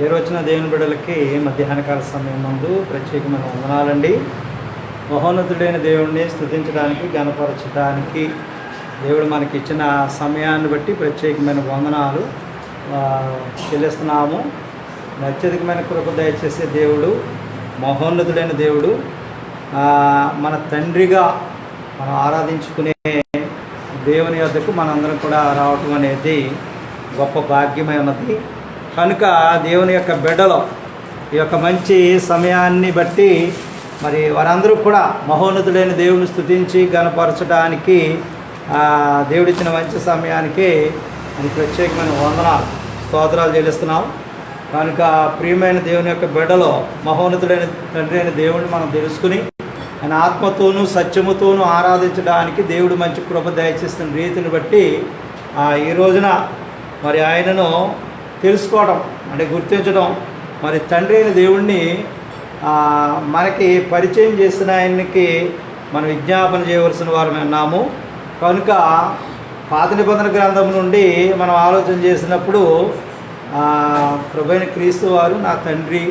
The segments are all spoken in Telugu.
వచ్చిన దేవుని బిడ్డలకి మధ్యాహ్నకాల సమయం ముందు ప్రత్యేకమైన వందనాలండి. మహోన్నతుడైన దేవుడిని స్తుతించడానికి, గణపరచడానికి దేవుడు మనకి ఇచ్చిన సమయాన్ని బట్టి ప్రత్యేకమైన వందనాలు చెల్లిస్తున్నాము. అత్యధికమైన కృప దయచేసే దేవుడు, మహోన్నతుడైన దేవుడు, మన తండ్రిగా మనం ఆరాధించుకునే దేవుని వద్దకు మనందరం కూడా రావటం అనేది గొప్ప భాగ్యమై ఉన్నది. కనుక దేవుని యొక్క బిడ్డలో ఈ యొక్క మంచి సమయాన్ని బట్టి మరి వారందరూ కూడా మహోన్నతుడైన దేవుని స్తుతించి గణపరచడానికి దేవుడిచ్చిన మంచి సమయానికి అని ప్రత్యేకమైన వందనాలు స్తోత్రాలు చెల్లిస్తున్నాం. కనుక ప్రియమైన దేవుని యొక్క బిడ్డలో మహోన్నతుడైన తండ్రి అయిన దేవుడిని మనం తెలుసుకుని ఆయన ఆత్మతోనూ సత్యముతోనూ ఆరాధించడానికి దేవుడు మంచి కృప దయచేస్తున్న రీతిని బట్టి ఈ రోజున మరి ఆయనను తెలుసుకోవడం అంటే గుర్తించడం, మరి తండ్రి అయిన దేవుణ్ణి మనకి పరిచయం చేసిన ఆయనకి మనం విజ్ఞాపన చేయవలసిన వారు ఉన్నాము. కనుక పాత నిబంధన గ్రంథం నుండి మనం ఆలోచన చేసినప్పుడు ప్రభువైన క్రీస్తు వారు నా తండ్రి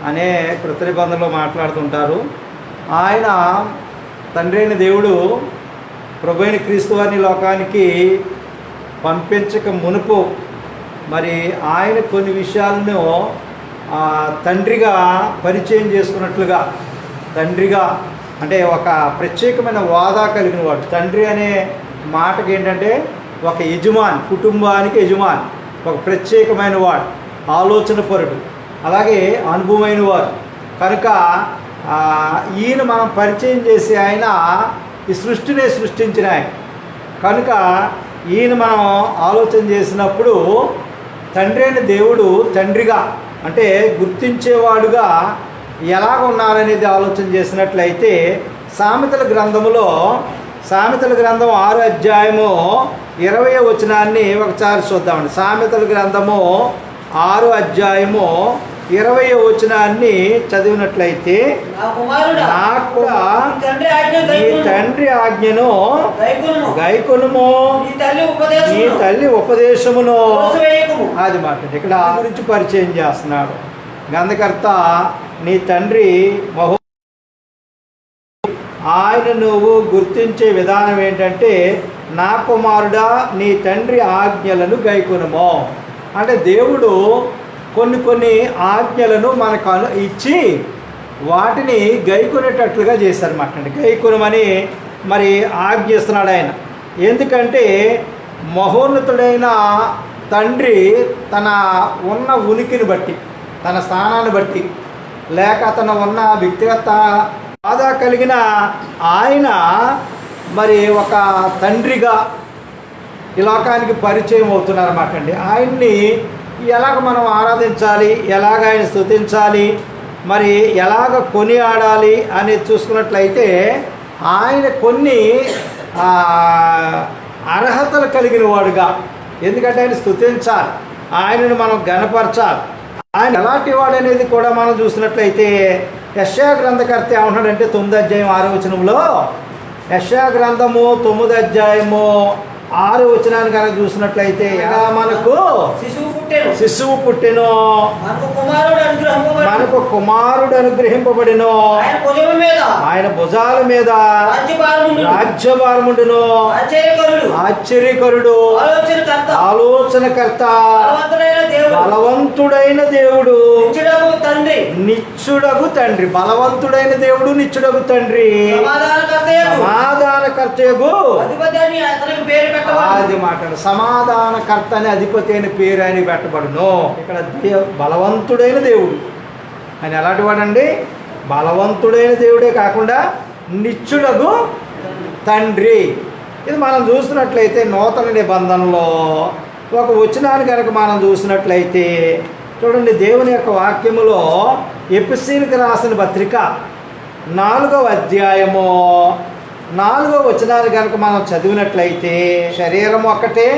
అనే కృత నిబంధనలో మాట్లాడుతుంటారు. ఆయన తండ్రి అయిన దేవుడు ప్రభువైన క్రీస్తు వారిని లోకానికి పంపించక మునుపు మరి ఆయన కొన్ని విషయాలను తండ్రిగా పరిచయం చేసుకున్నట్లుగా, తండ్రిగా అంటే ఒక ప్రత్యేకమైన హోదా కలిగిన వాడు. తండ్రి అనే మాటకి ఏంటంటే ఒక యజమాని, కుటుంబానికి యజమాని, ఒక ప్రత్యేకమైన వాడు, ఆలోచన పరుడు, అలాగే అనుభవమైన వారు. కనుక ఈయన మనం పరిచయం చేసి ఆయన ఈ సృష్టినే సృష్టించిన ఆయన. కనుక ఈయన మనం ఆలోచన చేసినప్పుడు తండ్రి అయిన దేవుడు తండ్రిగా అంటే గుర్తించేవాడుగా ఎలాగ ఉన్నారనేది ఆలోచన చేసినట్లయితే సామెతల గ్రంథములో సామెతల గ్రంథం 6వ అధ్యాయము 20వ వచనాన్ని ఒకసారి చూద్దామండి. సామెతల గ్రంథము 6వ అధ్యాయము 20వ వచనాన్ని చదివినట్లయితే నాకు నీ తండ్రి ఆజ్ఞను గైకొనుము, నీ తల్లి ఉపదేశమును. అది మాట ఇక్కడ గురించి పరిచయం చేస్తున్నాడు గ్రంథకర్త. నీ తండ్రి ఆయన నువ్వు గుర్తించే విధానం ఏంటంటే నా కుమారుడా నీ తండ్రి ఆజ్ఞలను గైకొనుము. అంటే దేవుడు కొన్ని ఆజ్ఞలను మనకు ఇచ్చి వాటిని గైకొనేటట్లుగా చేశారన్నమాట. అంటే గైకొనమని మరి ఆజ్ఞిస్తున్నాడు ఆయన. ఎందుకంటే మహోన్నతుడైన తండ్రి తన ఉన్న ఉనికిని బట్టి, తన స్థానాన్ని బట్టి, లేక తన ఉన్న వ్యక్తిగత బాధ కలిగిన ఆయన మరి ఒక తండ్రిగా ఈ లోకానికి పరిచయం అవుతున్నారన్నమాట అండి. ఆయన్ని ఎలాగ మనం ఆరాధించాలి, ఎలాగ ఆయన స్తుతించాలి, మరి ఎలాగ కొనియాడాలి అనేది చూసుకున్నట్లయితే ఆయన కొన్ని అర్హతలు కలిగిన వాడుగా, ఎందుకంటే ఆయన స్తుతించాలి, ఆయనను మనం గణపరచాలి. ఆయన ఎలాంటి వాడు అనేది కూడా మనం చూసినట్లయితే యెషయా గ్రంథకర్త ఏమంటున్నాడంటే 9వ అధ్యాయం 6వ వచనంలో, యెషయా గ్రంథము 9వ అధ్యాయము 6వ వచనాన్ని కనుక చూసినట్లయితే మనకు శిశువు పుట్టెను, మనకు కుమారుడు అనుగ్రహింపబడిను, ఆయన భుజాల మీద రాజ్యభారముండును, ఆశ్చర్యకరుడు, ఆలోచనకర్త, బలవంతుడైన దేవుడు, నిత్యుడగు తండ్రి. బలవంతుడైన దేవుడు, నిత్యుడగు తండ్రి, సమాధానకర్తయగు. అది మాట్లాడు, సమాధానకర్త అని అధిపతి అయిన పేరు ఆయన పెట్టబడును. ఇక్కడ బలవంతుడైన దేవుడు ఆయన ఎలాంటి వాడండి? బలవంతుడైన దేవుడే కాకుండా నిత్యుడగు తండ్రి. ఇది మనం చూసినట్లయితే నూతన నిబంధనలో ఒక వచనాన్ని కనుక మనం చూసినట్లయితే చూడండి, దేవుని యొక్క వాక్యములో ఎఫెసీయులకు రాసిన పత్రిక 4వ అధ్యాయము 4వ వచనాన్ని కనుక మనం చదివినట్లయితే శరీరం ఒక్కటే,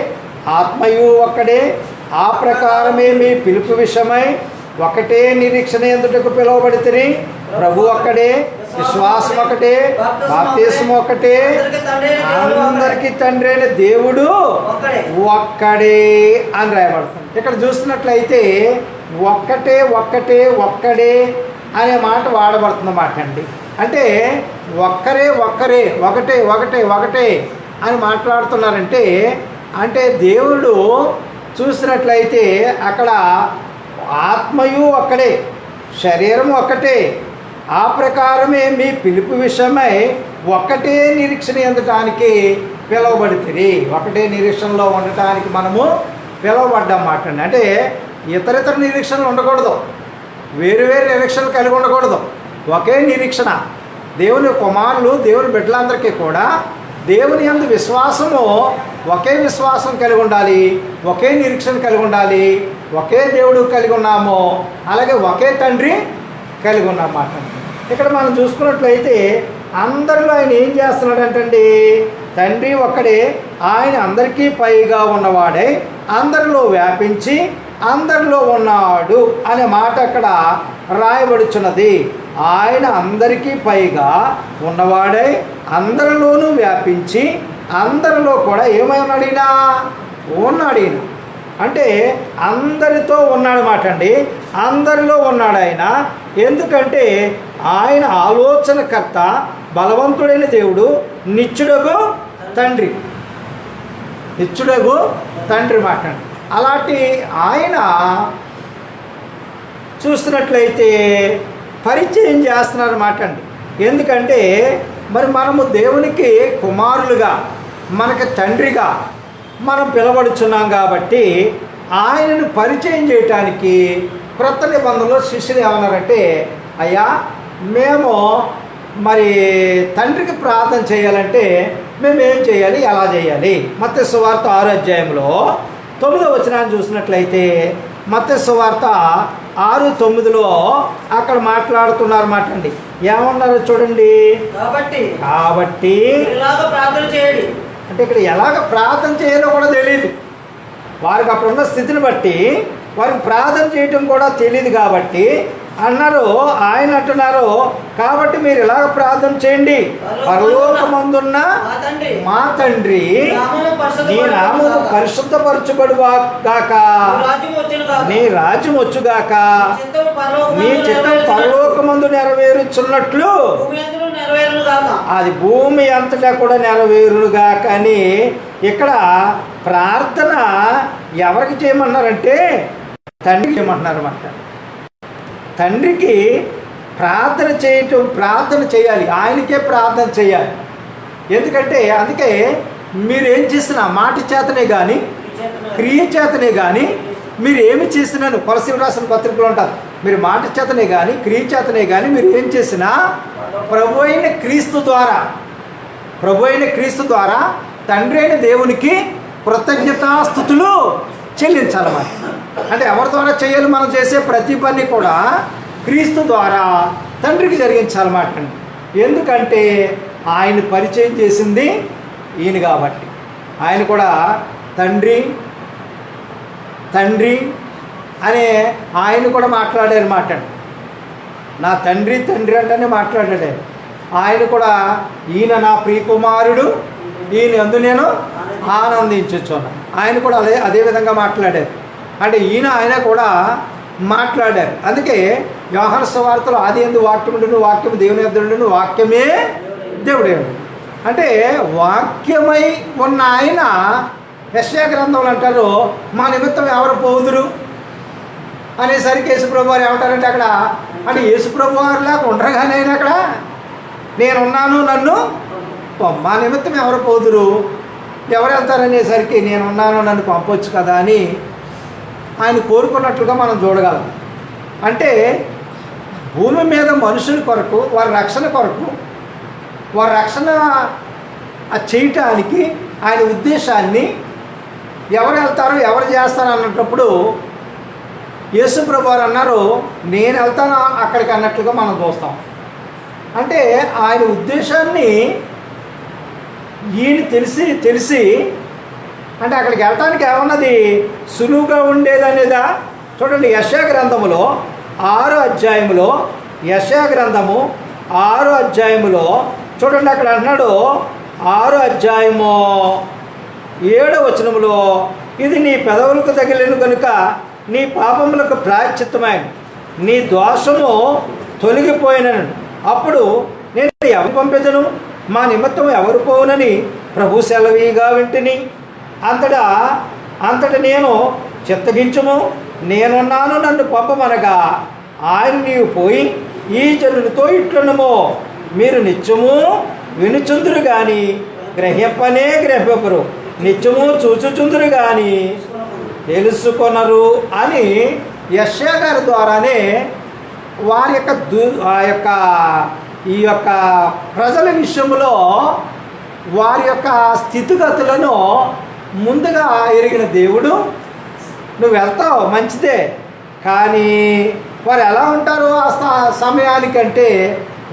ఆత్మయు ఒక్కడే, ఆ ప్రకారమే మీ పిలుపు విషయమై ఒకటే నిరీక్షణ ఎందుకు పిలువబడితిరి, ప్రభు ఒక్కడే, విశ్వాసం ఒకటే, బాప్తిస్మం ఒకటే, అందరికీ తండ్రి అయిన దేవుడు ఒక్కడే అని రాయబడుతుంది. ఇక్కడ చూస్తున్నట్లయితే ఒక్కటే ఒక్కటే ఒక్కడే అనే మాట వాడబడుతున్నమాట అండి. అంటే ఒక్కరే ఒక్కరే ఒకటే ఒకటే ఒకటే అని మాట్లాడుతున్నారంటే, అంటే దేవుడు చూసినట్లయితే అక్కడ ఆత్మయు ఒక్కడే, శరీరం ఒక్కటే. ఆ ప్రకారమే మీ పిలుపు విషయమై ఒక్కటే నిరీక్షణ ఉండటానికి పిలువబడుతుంది. ఒకటే నిరీక్షణలో ఉండటానికి మనము పిలువబడ్డామాట అండి. అంటే ఇతరితర నిరీక్షణలు ఉండకూడదు, వేరు వేరు నిరీక్షణలు కలిగి ఉండకూడదు, ఒకే నిరీక్షణ. దేవుని కుమారులు, దేవుని బిడ్డలందరికీ కూడా దేవుని యందు విశ్వాసము, ఒకే విశ్వాసం కలిగి ఉండాలి, ఒకే నిరీక్షణ కలిగి ఉండాలి. ఒకే దేవుడు కలిగి ఉన్నాము, అలాగే ఒకే తండ్రి కలిగి ఉన్నమాట. ఇక్కడ మనం చూసుకున్నట్లయితే అందరిలో ఆయన ఏం చేస్తున్నాడంటండి, తండ్రి ఒక్కడే, ఆయన అందరికీ పైగా ఉన్నవాడై అందరిలో వ్యాపించి అందరిలో ఉన్నాడు అనే మాట అక్కడ రాయబడుచున్నది. ఆయన అందరికీ పైగా ఉన్నవాడై అందరిలోనూ వ్యాపించి అందరిలో కూడా ఏమై ఉన్నాడు ఈయన. అంటే అందరితో ఉన్నాడు మాట అండి, అందరిలో ఉన్నాడు ఆయన. ఎందుకంటే ఆయన ఆలోచనకర్త, బలవంతుడైన దేవుడు, నిత్యుడగు తండ్రి, నిత్యుడగు తండ్రి మాట అండి. అలాంటి ఆయన చూస్తున్నట్లయితే పరిచయం చేస్తున్నారు మాట అండి. ఎందుకంటే మరి మనము దేవునికి కుమారులుగా, మనకి తండ్రిగా మనం పిలవడుచున్నాం కాబట్టి ఆయనను పరిచయం చేయటానికి క్రొత్త నిబంధనలో శిష్యులు ఏమన్నారంటే, అయ్యా మేము మరి తండ్రికి ప్రార్థన చేయాలంటే మేము ఏం చేయాలి, ఎలా చేయాలి? మత్తయి సువార్త 6వ అధ్యాయంలో 9వ వచనాన్ని చూసినట్లయితే, మత్తయి సువార్త 6:9లో అక్కడ మాట్లాడుతున్నారు మాట అండి. ఏమన్నారో చూడండి. కాబట్టి ప్రార్థన చేయండి అంటే ఇక్కడ ఎలాగ ప్రార్థన చేయాలో కూడా తెలియదు వారికి, అప్పుడున్న స్థితిని బట్టి వారికి ప్రార్థన చేయటం కూడా తెలియదు. కాబట్టి అన్నారు, ఆయన అంటున్నారు, కాబట్టి మీరు ఇలాగ ప్రార్థన చేయండి, పరలోకమందున్న మా తండ్రి, నీ నామము పరిశుద్ధపరచబడుగాక, నీ రాజ్యం వచ్చుగాక, నీ చిత్తం పరలోకమందు నెరవేరుచున్నట్లు అది భూమి అంతటా కూడా నెరవేరుగాక అని ఇక్కడ ప్రార్థన ఎవరికి చేయమన్నారంటే తండ్రికి చేయమంటున్నారు అన్నమాట. తండ్రికి ప్రార్థన చేయాలి, ఆయనకే ప్రార్థన చేయాలి. ఎందుకంటే అందుకే మీరు ఏం చేసినా మాట చేతనే కానీ క్రియ చేతనే కానీ మీరు ఏమి చేసినాను కొలసీలు రాసిన పత్రికలు ఉంటారు, మీరు మాట చేతనే కానీ క్రియ చేతనే కానీ మీరు ఏం చేసినా ప్రభు అయిన క్రీస్తు ద్వారా తండ్రి అయిన దేవునికి కృతజ్ఞతాస్తుతులు చెల్లించాలన్నమాట. అంటే ఎవరి ద్వారా చేయాలి? మనం చేసే ప్రతి పని కూడా క్రీస్తు ద్వారా తండ్రికి జరిగించాలన్నమాట. ఎందుకంటే ఆయన పరిచయం చేసింది ఈయన కాబట్టి. ఆయన కూడా తండ్రి అనే ఆయన కూడా మాట్లాడారు మాట. నా తండ్రి అంటేనే మాట్లాడాడు ఆయన కూడా. ఈయన నా ప్రియకుమారుడు, ఈయన యందు నేను ఆనందించుచున్నాను. ఆయన కూడా అదే విధంగా మాట్లాడారు. అంటే ఆయన కూడా మాట్లాడారు. అందుకే యోహాను సువార్తలో ఆది యందు వాక్యముండును, వాక్యము దేవుని యొద్ద నుండును, వాక్యమే దేవుడే. అంటే వాక్యమై ఉన్న ఆయన యెషయా గ్రంథంలో అంటారు, మా నిమిత్తం ఎవరు పోదురు అనేసరికి యేసుప్రభు వారు ఏమంటారంటే అక్కడ, అంటే యేసుప్రభు వారిలాగా ఉండరు కానీ ఆయన అక్కడ నేనున్నాను, నన్ను మా నిమిత్తం ఎవరు పోదురు, ఎవరు వెళ్తారనేసరికి నేనున్నాను, నన్ను పంపొచ్చు కదా అని ఆయన కోరుకున్నట్లుగా మనం చూడగలం. అంటే భూమి మీద మనుషుల కొరకు, వారి రక్షణ కొరకు, వారి రక్షణ చేయటానికి ఆయన ఉద్దేశాన్ని ఎవరు వెళ్తారు, ఎవరు చేస్తారు అన్నప్పుడు యేసుప్రభు వారు అన్నారు, నేను వెళ్తాను అక్కడికి అన్నట్లుగా మనం చూస్తాం. అంటే ఆయన ఉద్దేశాన్ని ఈయన తెలిసి అంటే అక్కడికి వెళ్ళటానికి ఏమన్నది సులువుగా ఉండేదనేదా? చూడండి, యెషయా గ్రంథములో 6వ అధ్యాయంలో యెషయా గ్రంథము 6వ అధ్యాయములో చూడండి, అక్కడ అన్నాడు 6వ అధ్యాయము 7వ వచనములో, ఇది నీ పెదవులకు తగిలిన కనుక నీ పాపములకు ప్రాయశ్చిత్తమైన నీ దోషము తొలగిపోయినను. అప్పుడు నేను ఎవరు పంపెదను, మా నిమిత్తం ఎవరు పోవునని ప్రభు సెలవీగా వింటిని. అంతట నేను చిత్తగించుము, నేనున్నాను, నన్ను పంపమనగా ఆయన నీవు పోయి ఈ జనులతో ఇట్లనుమో, మీరు నిత్యము వినుచుందురు కానీ గ్రహింపరు, నిత్యము చూచుచుందురు కానీ తెలుసుకొనరు అని యెషయా గారి ద్వారానే వారి యొక్క ఈ యొక్క ప్రజల విషయంలో వారి యొక్క స్థితిగతులను ముందుగా ఎరిగిన దేవుడు, నువ్వు వెళ్తావు మంచిదే, కానీ వారు ఎలా ఉంటారు ఆ సమయానికంటే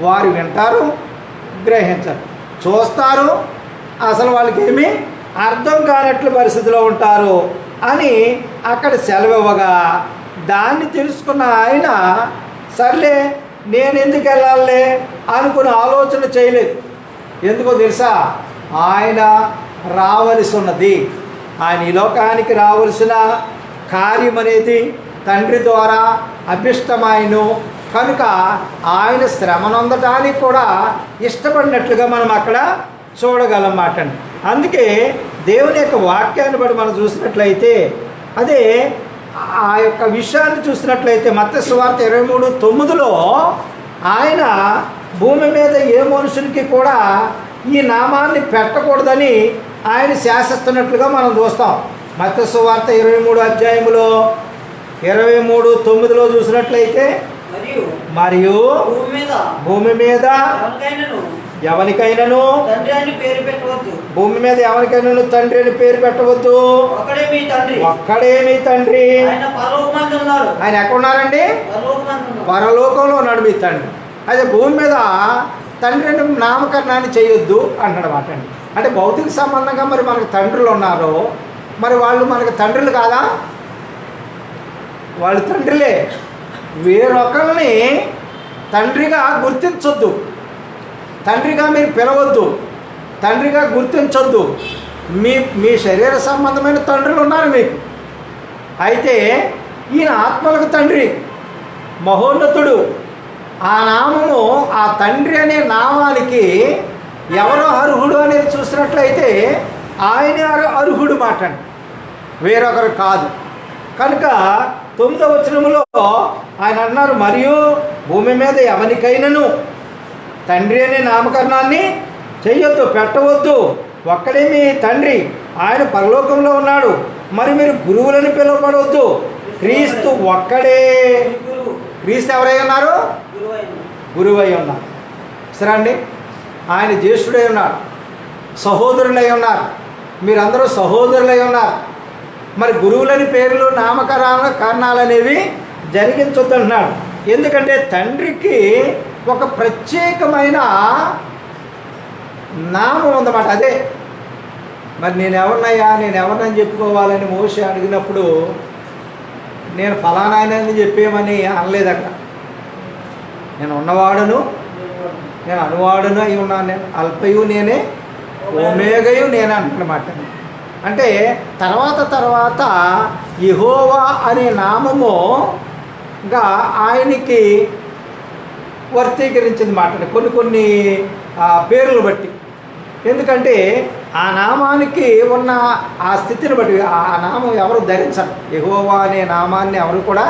వారు వింటారు, గ్రహించరు, చూస్తారు, అసలు వాళ్ళకి ఏమీ అర్థం కానట్లు పరిస్థితిలో ఉంటారు అని అక్కడ సెలవివ్వగా దాన్ని తెలుసుకున్న ఆయన సర్లే నేను ఎందుకు వెళ్ళాలే అనుకుని ఆలోచన చేయలేదు. ఎందుకో తెలుసా, ఆయన రావలసి ఉన్నది, ఆయన ఈ లోకానికి రావలసిన కార్యం అనేది తండ్రి ద్వారా అభిష్టమైన కనుక ఆయన శ్రమనొందటానికి కూడా ఇష్టపడినట్లుగా మనం అక్కడ చూడగలం మాట. అందుకే దేవుని యొక్క వాక్యాన్ని బట్టి మనం చూసినట్లయితే అదే ఆ యొక్క విషయాన్ని చూసినట్లయితే మత్తయి సువార్త 23:9లో ఆయన భూమి మీద ఏ మనుషునికి కూడా ఈ నామాన్ని పెట్టకూడదని ఆయన శాసిస్తున్నట్లుగా మనం చూస్తాం. మత్తయి సువార్త 23వ అధ్యాయములో 23:9లో చూసినట్లయితే మరియు భూమి మీద ఎవరికైనాను భూమి మీద ఎవరికైనాను తండ్రి అని పేరు పెట్టవద్దు, ఒక్కడే మీ తండ్రి. ఆయన ఎక్కడున్నారండి? పరలోకంలో ఉన్నాడు మీ తండ్రి. అయితే భూమి మీద తండ్రి అని నామకరణాన్ని చేయొద్దు అంటాడు మాట అండి. అంటే భౌతిక సంబంధంగా మరి మనకు తండ్రులు ఉన్నారు, మరి వాళ్ళు మనకు తండ్రులు కాదా? వాళ్ళు తండ్రులే. వేరొకరిని తండ్రిగా గుర్తించొద్దు, తండ్రిగా మీరు పిలవద్దు, తండ్రిగా గుర్తించొద్దు. మీ శరీర సంబంధమైన తండ్రులు ఉన్నారు మీకు. అయితే ఈయన ఆత్మలకు తండ్రి, మహోన్నతుడు. ఆ నామము, ఆ తండ్రి అనే నామానికి ఎవరో అర్హుడు అనేది చూసినట్లయితే ఆయన అర్హుడు మాటండి, వేరొకరు కాదు. కనుక 9వ వచనములో ఆయన అన్నారు, మరియు భూమి మీద ఎవరికైనాను తండ్రి అనే నామకరణాన్ని చెయ్యొద్దు, పెట్టవద్దు, ఒక్కడే మీ తండ్రి, ఆయన పరలోకంలో ఉన్నాడు. మరి మీరు గురువులని పిలువబడవద్దు, క్రీస్తు ఒక్కడే. క్రీస్తు ఎవరై ఉన్నారు? గురువై ఉన్నారు. సరే అండి, ఆయన జ్యేష్ఠుడై ఉన్నారు, సహోదరులై ఉన్నారు, మీరందరూ సహోదరులై ఉన్నారు. మరి గురువులని పేర్లు కారణాలు అనేవి జరిగించొద్దంటున్నాడు. ఎందుకంటే తండ్రికి ఒక ప్రత్యేకమైన నామం ఉందన్నమాట. అదే మరి నేను ఎవరినని చెప్పుకోవాలని మోషే అడిగినప్పుడు నేను ఫలానాయనని చెప్పేమని అనలేదు అక్కడ. నేను ఉన్నవాడును, నేను అనువాడును అయి ఉన్నాను, నేను అల్పయు నేనే, ఓమేగయు నేనే అంటున్నమాట. అంటే తర్వాత యెహోవా అనే నామముగా ఆయనకి వర్తీకరించింది మాట, కొన్ని పేర్లు బట్టి. ఎందుకంటే ఆ నామానికి ఉన్న ఆ స్థితిని బట్టి ఆ నామం ఎవరు ధరించరు. యెహోవా అనే నామాన్ని ఎవరు కూడా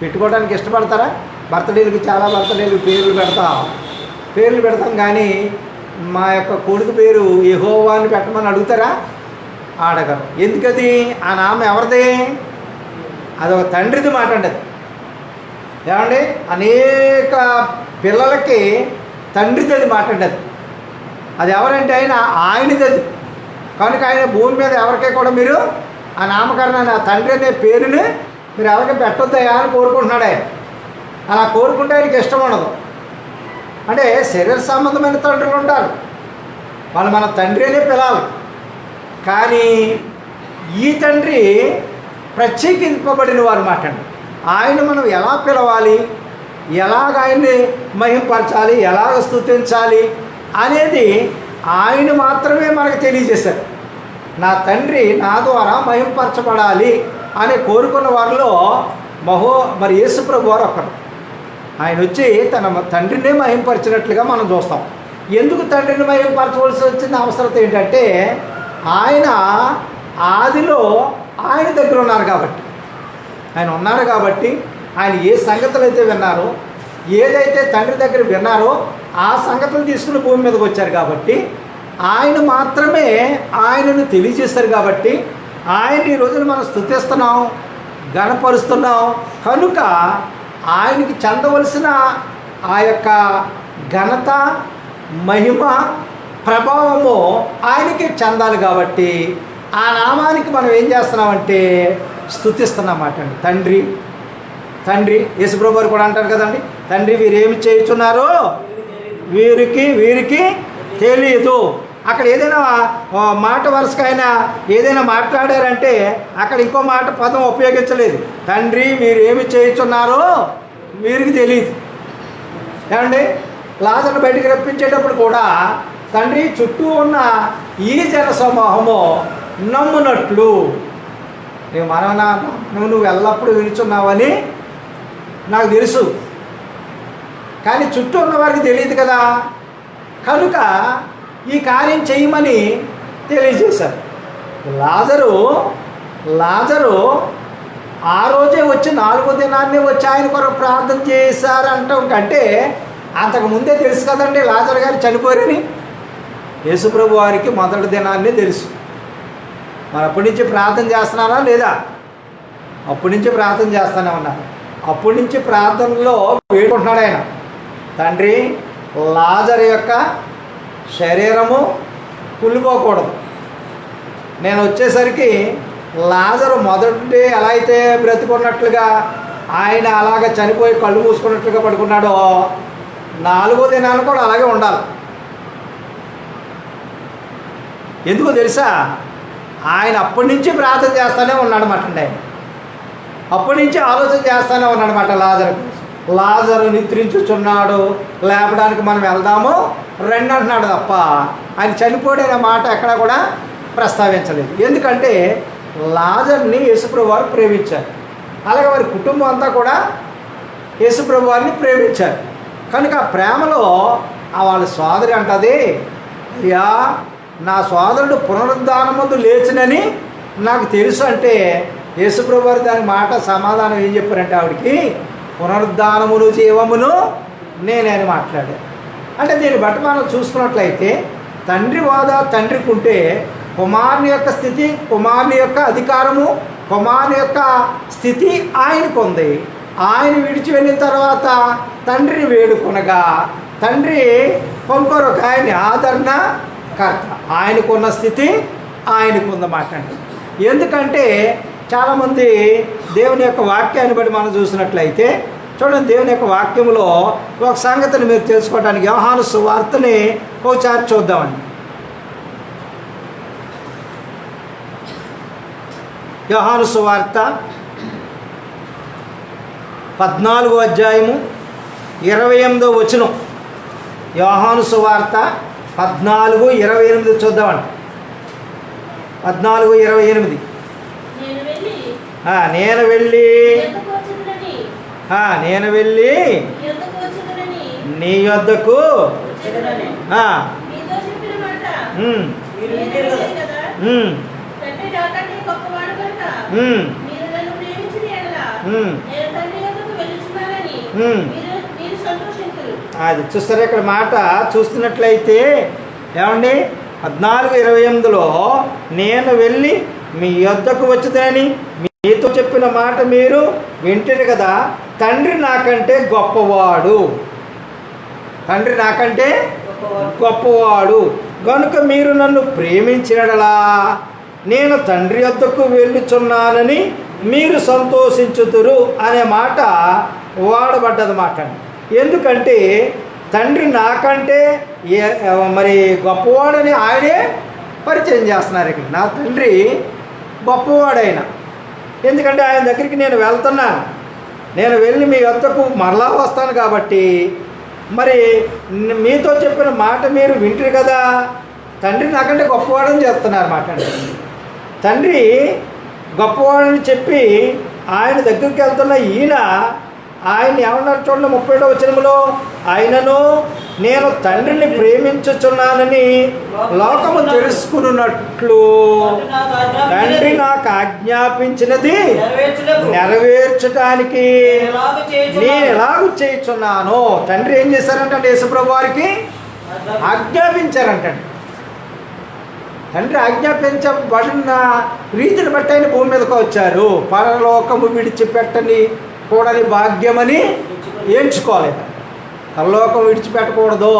పెట్టుకోవడానికి ఇష్టపడతారా? బర్త్డేలకు చాలా బర్త్డేలకు పేర్లు పెడతాం కానీ మా యొక్క కొడుకు పేరు యెహోవా అని పెట్టమని అడుగుతారా? అడగరు. ఎందుకది? ఆ నామం ఎవరిది? అదొక తండ్రిది మాట అండి. అది ఏమండి, అనేక పిల్లలకి తండ్రిది అది మాట అండి. అది ఎవరంటే ఆయనది అది. కనుక ఆయన భూమి మీద ఎవరికీ కూడా మీరు ఆ నామకరణాన్ని, ఆ తండ్రి అనే పేరుని మీరు ఎవరికి పెట్టొద్దా అని కోరుకుంటున్నాడు ఆయన. అలా కోరుకుంటే ఆయనకి ఇష్టం ఉండదు. అంటే శరీర సంబంధమైన తండ్రులు ఉంటారు, వాళ్ళు మన తండ్రి అనే పిలాలి. కానీ ఈ తండ్రి ప్రత్యేకింపబడిన వారు మాట అండి. ఆయన మనం ఎలా పిలవాలి, ఎలాగ ఆయన్ని మహింపరచాలి, ఎలాగ స్తుతించాలి అనేది ఆయన మాత్రమే మనకు తెలియజేశారు. నా తండ్రి నా ద్వారా మహింపరచబడాలి అని కోరుకున్న వారిలో మరి యేసుప్రభు వారు ఒకరు. ఆయన వచ్చి తన తండ్రిని మహింపరిచినట్లుగా మనం చూస్తాం. ఎందుకు తండ్రిని మహింపరచవలసి వచ్చిన అవసరం ఏంటంటే ఆయన ఆదిలో ఆయన దగ్గర ఉన్నారు కాబట్టి, ఆయన ఉన్నారు కాబట్టి ఆయన ఏ సంగతులు అయితే విన్నారో, ఏదైతే తండ్రి దగ్గర విన్నారో ఆ సంగతులు తీసుకుని భూమి మీదకి వచ్చారు కాబట్టి ఆయన మాత్రమే ఆయనను తెలియజేస్తారు. కాబట్టి ఆయన ఈ రోజున మనం స్తుతిస్తున్నాం, గణపరుస్తున్నాం. కనుక ఆయనకి చెందవలసిన ఆ యొక్క ఘనత, మహిమ, ప్రభావము ఆయనకి చెందాలి. కాబట్టి ఆ నామానికి మనం ఏం చేస్తున్నామంటే స్తుతిస్తున్నామాట అండి. తండ్రి యేసుప్రభు వారు కూడా అంటారు కదండి, తండ్రి వీరేమి చేయుచున్నారో వీరికి తెలియదు. అక్కడ ఏదైనా మాట వరుసకైనా ఏదైనా మాట్లాడారంటే అక్కడ ఇంకో మాట పదం ఉపయోగించలేదు. తండ్రి వీరేమి చేయుచున్నారో వీరికి తెలియదు. ఏమండి, లాజరును బయటికి రప్పించేటప్పుడు కూడా తండ్రి చుట్టూ ఉన్న ఈ జన సమూహము నమ్మునట్లు నువ్వు ఎల్లప్పుడూ వినుచున్నావని నాకు తెలుసు, కానీ చుట్టూ ఉన్న వారికి తెలియదు కదా. కనుక ఈ కార్యం చేయమని తెలియజేశారు. లాజరు ఆ రోజే వచ్చి 4వ దినాన్ని వచ్చి ఆయన కొరకు ప్రార్థన చేశారంటాం కంటే అంతకుముందే తెలుసు కదండి లాజరు గారు చనిపోయారని. యేసుప్రభు వారికి మొదటి దినాన్ని తెలుసు. మరి అప్పటి నుంచి ప్రార్థన చేస్తున్నారా లేదా? అప్పటి నుంచి ప్రార్థన చేస్తూనే ఉన్నారు. అప్పటి నుంచి ప్రార్థనలో వేడుకుంటున్నాడు ఆయన, తండ్రి లాజరు యొక్క శరీరము కుళ్ళిపోకూడదు. నేను వచ్చేసరికి లాజరు మొదటి ఎలా అయితే బ్రతుకున్నట్లుగా ఆయన అలాగ చనిపోయి కళ్ళు మూసుకున్నట్లుగా పడుకున్నాడో 4వ దినాన్ని కూడా అలాగే ఉండాలి. ఎందుకో తెలుసా? ఆయన అప్పటి నుంచి ప్రార్థన చేస్తూనే ఉన్నాడన్నమాట అండి. ఆయన అప్పటి నుంచి ఆలోచన చేస్తూనే ఉన్నాడన్నమాట. లాజరు నిద్రించుచున్నాడు, లేపడానికి మనం వెళ్దాము రండి అంటున్నాడు తప్ప ఆయన చనిపోయిన మాట ఎక్కడా కూడా ప్రస్తావించలేదు. ఎందుకంటే లాజర్ని యేసుప్రభు వారు ప్రేమించారు, అలాగే వారి కుటుంబం అంతా కూడా యేసుప్రభు వారిని ప్రేమించారు. కనుక ఆ ప్రేమలో వాళ్ళ సోదరి అంటది, అయ్యా నా సోదరుడు పునరుద్ధానమందు లేచినని నాకు తెలుసు అంటే యేసుప్రభు వారు దాని మాట సమాధానం ఏం చెప్పారంటే ఆవిడికి, పునరుద్ధానమును జీవమును నేనే అని మాట్లాడాను. అంటే దీన్ని బట్టి మనం చూసుకున్నట్లయితే తండ్రి హోదా తండ్రికి ఉంటే కుమారుని యొక్క స్థితి, కుమారుని యొక్క అధికారము, కుమారుని యొక్క స్థితి ఆయనకు ఉంది. ఆయన విడిచి వెళ్ళిన తర్వాత తండ్రిని వేడుకొనగా తండ్రి పంపరొక ఆయన ఆదరణకర్త, ఆయనకున్న స్థితి ఆయనకుందన్నమాట అండి. ఎందుకంటే చాలామంది దేవుని యొక్క వాక్యాన్ని బట్టి మనం చూసినట్లయితే చూడండి, దేవుని యొక్క వాక్యంలో ఒక సంగతిని మీరు తెలుసుకోవడానికి యోహాను సువార్తని ఒకసారి చూద్దామండి. యోహాను సువార్త 14వ అధ్యాయము 28వ వచనం. యోహాను సువార్త 14:28 చూద్దామండి. 14:28. నేను వెళ్ళి నీ యొద్దకు అది చూస్తారా ఇక్కడ మాట చూస్తున్నట్లయితే ఏమండి 14:28లో నేను వెళ్ళి మీ యొద్దకు వచ్చుదని మీతో చెప్పిన మాట మీరు వింటారు కదా, తండ్రి నాకంటే గొప్పవాడు, తండ్రి నాకంటే గొప్పవాడు కనుక మీరు నన్ను ప్రేమించినడలా నేను తండ్రి యొద్దకు వెళ్ళుచున్నానని మీరు సంతోషించుతురు అనే మాట వాడబడ్డదన్నమాట. ఎందుకంటే తండ్రి నాకంటే మరి గొప్పవాడని ఆయనే పరిచయం చేస్తున్నారు ఇక్కడ. నా తండ్రి గొప్పవాడైన, ఎందుకంటే ఆయన దగ్గరికి నేను వెళ్తున్నాను, నేను వెళ్ళి మీ వద్దకు మరలా వస్తాను కాబట్టి మరి మీతో చెప్పిన మాట మీరు వింటారు కదా. తండ్రి నాకంటే గొప్పవాడని చెప్తున్నారు మాట. తండ్రి గొప్పవాడని చెప్పి ఆయన దగ్గరికి వెళ్తున్న ఈయన ఆయన ఏమన్నారు చూడండి 37వ వచనంలో, ఆయనను నేను తండ్రిని ప్రేమించుచున్నానని లోకము తెలుసుకున్నట్లు తండ్రి నాకు ఆజ్ఞాపించినది నెరవేర్చడానికి నేను ఎలాగూ చేయుచున్నాను. తండ్రి ఏం చేశారంటే యేసుప్రభు వారికి ఆజ్ఞాపించారంటండి. తండ్రి ఆజ్ఞాపించబడిన రీతిని బట్టి ఆయన భూమి మీదకి వచ్చారు. పరలోకము విడిచిపెట్టని కూడని భాగ్యమని ఎంచుకోలేదు. పరలోకం విడిచిపెట్టకూడదు,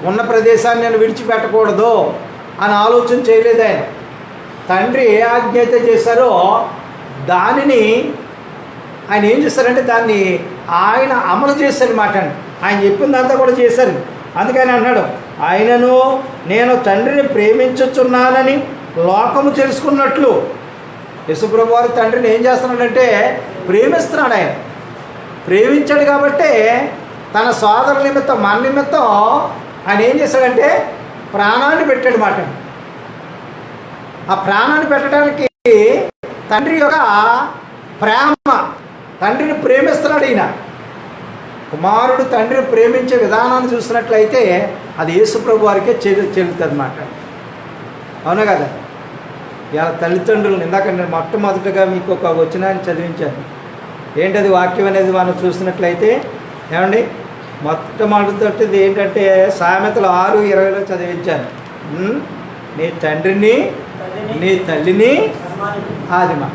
ఉన్న ప్రదేశాన్ని నేను విడిచిపెట్టకూడదు అని ఆలోచన చేయలేదు ఆయన. తండ్రి ఏ ఆజ్ఞ అయితే చేశారో దానిని ఆయన ఏం చేస్తారంటే దాన్ని ఆయన అమలు చేశారన్నమాట. ఆయన చెప్పిందంతా కూడా చేశారు. అందుకని అన్నాడు, ఆయనను నేను తండ్రిని ప్రేమించుచున్నానని లోకము తెలుసుకున్నట్లు. యేసుప్రభు వారు తండ్రిని ఏం చేస్తున్నాడంటే ప్రేమిస్తున్నాడు. ఆయన ప్రేమించాడు కాబట్టి తన సోదరుల నిమిత్తం మన నిమిత్తం ఆయన ఏం చేశాడంటే ప్రాణాన్ని పెట్టాడు మాట. ఆ ప్రాణాన్ని పెట్టడానికి తండ్రి యొక్క ప్రేమ, తండ్రిని ప్రేమిస్తున్నాడు ఈయన. కుమారుడు తండ్రిని ప్రేమించే విధానాన్ని చూసినట్లయితే అది యేసుప్రభు వారికే చెల్లుతుంది అన్నమాట. అవునా కదా. ఇలా తల్లిదండ్రులను ఇందాక నేను మొట్టమొదటిగా మీకు ఒక వచనాన్ని చదివించాను. ఏంటది వాక్యం అనేది మనం చూసినట్లయితే ఏమండి, మొట్టమొదటిది ఏంటంటే సామెతలు 6:20 చదివించాను. నీ తండ్రిని నీ తల్లిని ఆదిమా.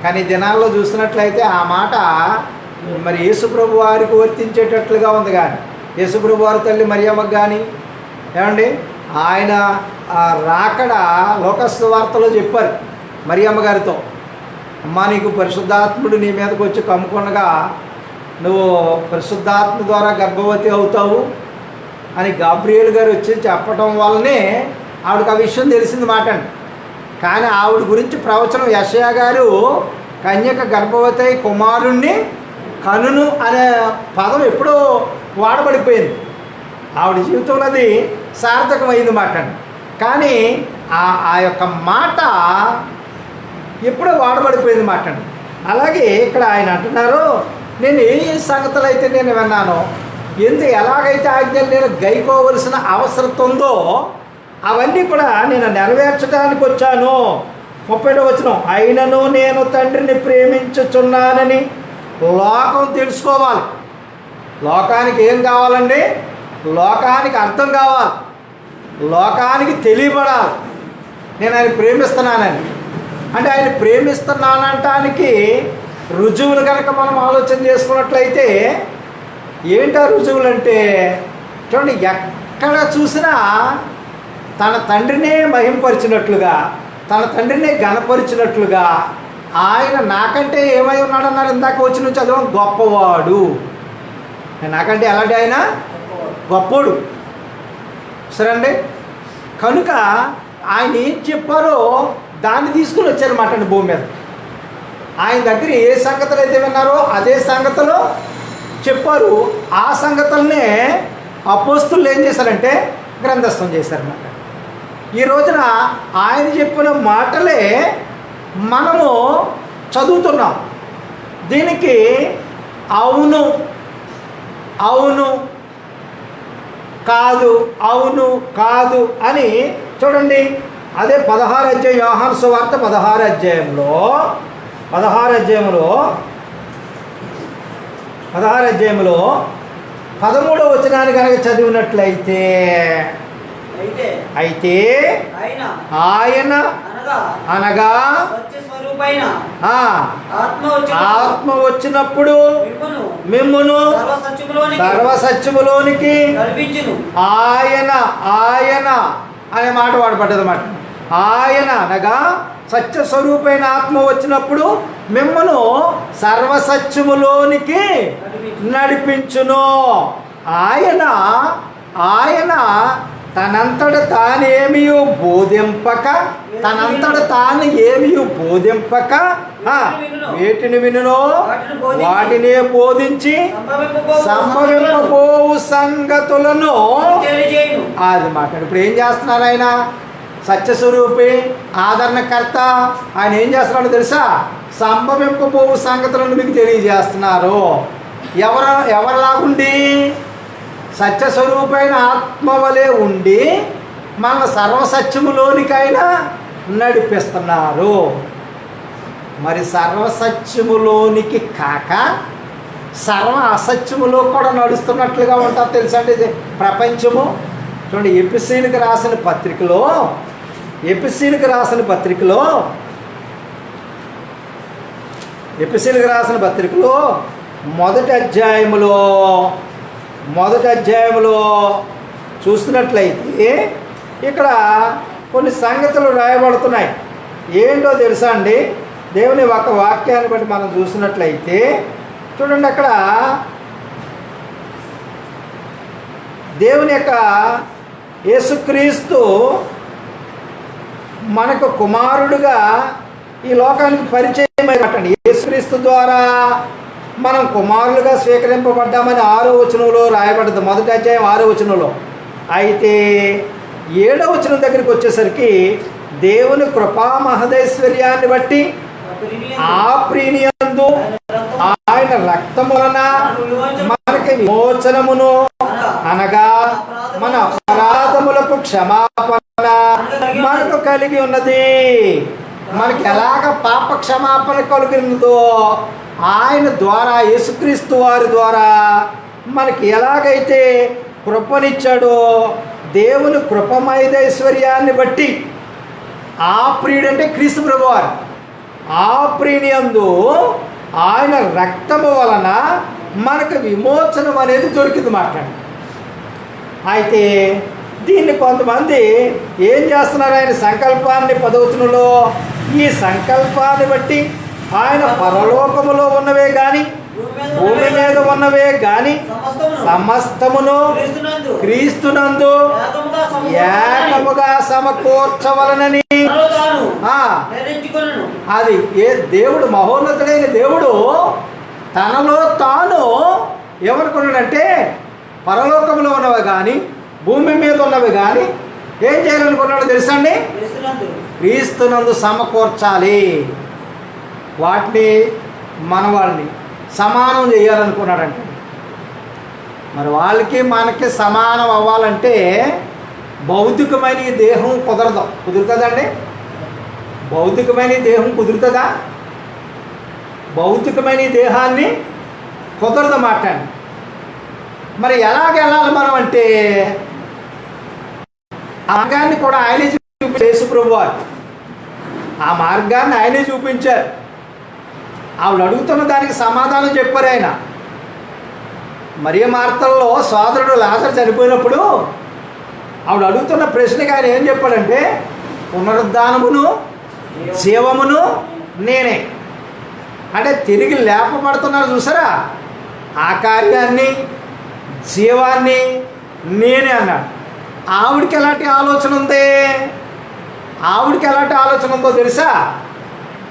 కానీ దినాల్లో చూసినట్లయితే ఆ మాట మరి యేసుప్రభు వారికి వర్తించేటట్లుగా ఉంది. కానీ యేసుప్రభు వారి తల్లి మరియమ్మకు కానీ ఏమండి ఆయన రాకడ లోకస్తు వార్తలో చెప్పారు మరియమ్మ గారితో, అమ్మా నీకు పరిశుద్ధాత్ముడు నీ మీదకి వచ్చి కమ్ముకొనగా నువ్వు పరిశుద్ధాత్మ ద్వారా గర్భవతి అవుతావు అని గాబ్రియేల్ గారు వచ్చి చెప్పడం వల్లనే ఆవిడకి ఆ విషయం తెలిసింది మాట. కానీ ఆవిడ గురించి ప్రవచనం యెషయా గారు కన్యక గర్భవతి అయి కుమారుణ్ణి కనును అనే పదం ఎప్పుడో వాడబడిపోయింది. ఆవిడ జీవితంలో అది సార్థకమైంది మాట. కానీ ఆ యొక్క మాట ఎప్పుడో వాడబడిపోయింది మాట. అలాగే ఇక్కడ ఆయన అంటున్నారు, నేను ఏ సంగతులు అయితే నేను విన్నానో, ఎలాగైతే ఆజ్ఞలు నేను గైకోవలసిన అవసరం ఉందో అవన్నీ కూడా నేను నెరవేర్చడానికి వచ్చాను. 37వ వచనం, అయినను నేను తండ్రిని ప్రేమించుచున్నానని లోకం తెలుసుకోవాలి. లోకానికి ఏం కావాలండి? లోకానికి అర్థం కావాలి, లోకానికి తెలియబడాలి నేను ఆయన ప్రేమిస్తున్నానని. అంటే ఆయన ప్రేమిస్తున్నానంటానికి రుజువులు కనుక మనం ఆలోచన చేసుకున్నట్లయితే ఏంటా రుజువులు అంటే చూడండి, ఎక్కడ చూసినా తన తండ్రినే మహింపరిచినట్లుగా, తన తండ్రినే ఘనపరిచినట్లుగా ఆయన నాకంటే ఏమై ఉన్నాడన్నారు ఇందాక వచ్చి నుంచి చదవం, గొప్పవాడు. నాకంటే ఎలాంటి ఆయన గొప్పోడు సరే అండి. కనుక ఆయన ఏం చెప్పారో దాన్ని తీసుకుని వచ్చారన్నమాట అండి భూమి మీద. ఆయన దగ్గర ఏ సంగతులు అయితే విన్నారో అదే సంగతులు చెప్పారు. ఆ సంగతులనే అపోస్తులు ఏం చేశారంటే గ్రంథస్థం చేశారన్నమాట. ఈ రోజున ఆయన చెప్పిన మాటలే మనము చదువుతున్నాం. దీనికి అవును అవును కాదు, అవును కాదు అని చూడండి. అదే 16వ అధ్యాయం యోహాను సువార్త 16వ అధ్యాయంలో 13వ వచనాన్ని కనుక చదివినట్లయితే అయితే ఆయన అనగా ఆత్మ వచ్చినప్పుడు మిమ్మును సర్వసత్యములోనికి ఆయన అనే మాట వాడబడ్డదన్నమాట. ఆయన అనగా సత్యస్వరూపైన ఆత్మ వచ్చినప్పుడు మిమ్మను సర్వసత్యములోనికి నడిపించును. ఆయన తనంతట తానేమియు బోధింపక వేటిని వినునో వాటినే బోధించి సంభవింపబోవు సంగతులను అది మాట్లాడు. ఇప్పుడు ఏం చేస్తున్నారు ఆయన? సత్యస్వరూపి, ఆదరణకర్త. ఆయన ఏం చేస్తున్నాడో తెలుసా? సంభవింపబోవు సంగతులను మీకు తెలియజేస్తున్నారు. ఎవరిలాగుండి? సత్యస్వరూపైన ఆత్మ వలె ఉండి మన సర్వసత్యములోనికైనా నడిపిస్తున్నారు. మరి సర్వసత్యములోనికి కాక సర్వ అసత్యములో కూడా నడుస్తున్నట్లుగా ఉంటుంది తెలుసా అండి ఇది ప్రపంచము. చూడండి, ఎఫెసీయులకు రాసిన పత్రికలో మొదటి అధ్యాయములో చూస్తున్నట్లయితే ఇక్కడ కొన్ని సంగతులు రాయబడుతున్నాయి. ఏంటో తెలుసా అండి? దేవుని ఒక వాక్యాన్ని బట్టి మనం చూసినట్లయితే చూడండి, అక్కడ దేవుని యొక్క యేసుక్రీస్తు మనకు కుమారుడుగా ఈ లోకానికి పరిచయం అయ్యాటండి. యేసుక్రీస్తు ద్వారా మనం కుమారులుగా స్వీకరింపబడ్డామని 6వ వచనంలో రాయబడ్డది. మొదటి అధ్యాయం 6వ వచనంలో. అయితే 7వ వచనం దగ్గరికి వచ్చేసరికి దేవుని కృపా మహదైశ్వర్యాన్ని బట్టి ఆ ప్రీనియందు ఆయన రక్తము వలన మనకి విమోచనమును అనగా మన అపరాధములకు క్షమాపణ మనకు కలిగి ఉన్నది. మనకి ఎలాగ పాప క్షమాపణ కలిగినదో ఆయన ద్వారా, యేసుక్రీస్తు వారి ద్వారా మనకి ఎలాగైతే కృపనిచ్చాడో దేవుని కృపమైదైశ్వర్యాన్ని బట్టి ఆ ప్రియుడు అంటే క్రీస్తు ప్రభువారు, ఆ ప్రీనియందు ఆయన రక్తము వలన మనకు విమోచనం అనేది దొరికింది మాట్లాడి. అయితే దీన్ని కొంతమంది ఏం చేస్తున్నారు? ఆయన సంకల్పాన్ని 10వ వచనంలో ఈ సంకల్పాన్ని బట్టి ఆయన పరలోకములో ఉన్నవే కానీ భూమి మీద ఉన్నవే కానీ సమస్తమును క్రీస్తునందు ఏకముగా సమకూర్చవలనని అది దేవుడు, మహోన్నతుడైన దేవుడు తనలో తాను ఏమనుకున్నాడంటే పరలోకంలో ఉన్నవి కానీ భూమి మీద ఉన్నవి కానీ ఏం చేయాలనుకున్నాడో తెలుసండి? క్రీస్తునందు సమకూర్చాలి. వాటిని వాళ్ళని సమానం చేయాలనుకున్నాడంట. మరి వాళ్ళకి మనకి సమానం అవ్వాలంటే భౌతికమైన ఈ దేహం కుదురుతుందండి? భౌతికమైన ఈ దేహం కుదురుతుందా? భౌతికమైన ఈ దేహాన్ని కుదరదు మాట్లాడి. మరి ఎలాగెళ్ళాలి మనం అంటే ఆ మార్గాన్ని కూడా ఆయనే చూపించారు. యేసు ప్రభువారు ఆ మార్గాన్ని ఆయనే చూపించారు. ఆవిడ అడుగుతున్న దానికి సమాధానం చెప్పారు ఆయన. మరియ మార్తల్లో సోదరుడు లాజరు చనిపోయినప్పుడు ఆవిడ అడుగుతున్న ప్రశ్నకి ఆయన ఏం చెప్పాడంటే పునరుద్ధానమును జీవమును నేనే. అంటే తిరిగి లేపబడుతున్నారు చూసారా? ఆ కార్యాన్ని, జీవాన్ని నేనే అన్నాడు. ఆవిడికి ఎలాంటి ఆలోచన ఉంది? ఆవిడికి ఎలాంటి ఆలోచన ఉందో తెలుసా?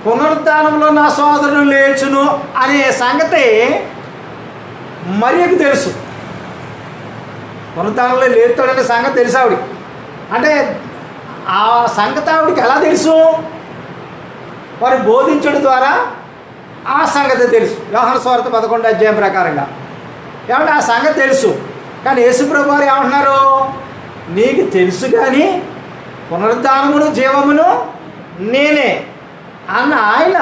పునరుద్ధానంలో నా సోదరుడు లేచును అనే సంగతి మరియకు తెలుసు. పునరుద్ధానంలో లేస్తాడనే సంగతి తెలుసు ఆవిడికి. అంటే ఆ సంగతి ఆవిడికి ఎలా తెలుసు? వారు బోధించడం ద్వారా ఆ సంగతి తెలుసు. యోహాను సువార్త 11వ అధ్యాయం ప్రకారంగా ఏమంటే ఆ సంగతి తెలుసు. కానీ యేసుప్రభు వారు ఏమంటున్నారు? నీకు తెలుసు కానీ పునరుద్ధానమును జీవమును నేనే అన్న ఆయన